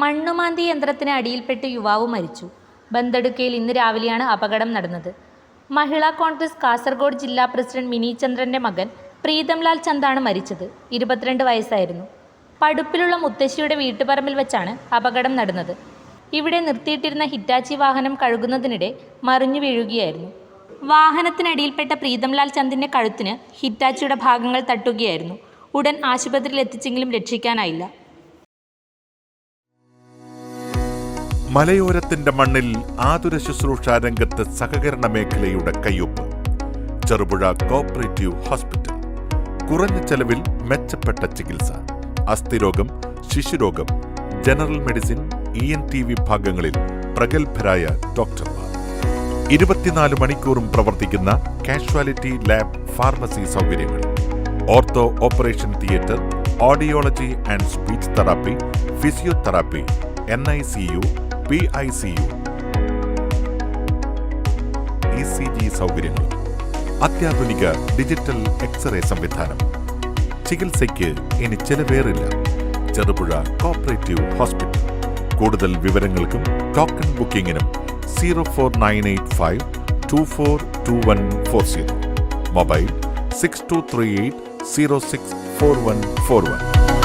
മണ്ണുമാന്തി യന്ത്രത്തിന് അടിയിൽപ്പെട്ട് യുവാവ് മരിച്ചു. ബന്തെടുക്കയിൽ ഇന്ന് രാവിലെയാണ് അപകടം നടന്നത്. മഹിളാ കോൺഗ്രസ് കാസർഗോഡ് ജില്ലാ പ്രസിഡന്റ് മിനി ചന്ദ്രന്റെ മകൻ പ്രീതംലാൽ ചന്ദാണ് മരിച്ചത്. 22 വയസ്സായിരുന്നു. പടുപ്പിലുള്ള മുത്തശ്ശിയുടെ വീട്ടുപറമ്പിൽ വെച്ചാണ് അപകടം നടന്നത്. ഇവിടെ നിർത്തിയിട്ടിരുന്ന ഹിറ്റാച്ചി വാഹനം കഴുകുന്നതിനിടെ മറിഞ്ഞു വീഴുകയായിരുന്നു. വാഹനത്തിനടിയിൽപ്പെട്ട പ്രീതംലാൽ ചന്ദിന്റെ കഴുത്തിന് ഹിറ്റാച്ചിയുടെ ഭാഗങ്ങൾ തട്ടുകയായിരുന്നു. ഉടൻ ആശുപത്രിയിൽ എത്തിച്ചെങ്കിലും രക്ഷിക്കാനായില്ല. മലയോരത്തിന്റെ മണ്ണിൽ ആതുര ശുശ്രൂഷ രംഗത്ത് സഹകരണ മേഖലയുടെ കയ്യൊപ്പ്. Cherupuzha cooperative hospital. കുറഞ്ഞ ചെലവിൽ മെച്ചപ്പെട്ട ചികിത്സ. അസ്ഥിരോഗം, ശിശുരോഗം, ജനറൽ മെഡിസിൻ, ENT വിഭാഗങ്ങളിൽ പ്രഗത്ഭരായ ഡോക്ടർമാർ. 24 മണിക്കൂറും പ്രവർത്തിക്കുന്ന കാഷ്വാലിറ്റി ലാബ്, ഫാർമസി സൗകര്യങ്ങൾ. Ortho operation theatre, audiology and speech therapy, physiotherapy, NICU, PICU, ECG സൗകര്യങ്ങൾ. അത്യാധുനിക ഡിജിറ്റൽ എക്സ്റേ സംവിധാനം. ചികിത്സയ്ക്ക് ഇനി ചെലവേറില്ല. Cherupuzha cooperative hospital. കൂടുതൽ വിവരങ്ങൾക്കും ടോക്കൺ ബുക്കിംഗിനും 04985 242140. മൊബൈൽ 6238 064141.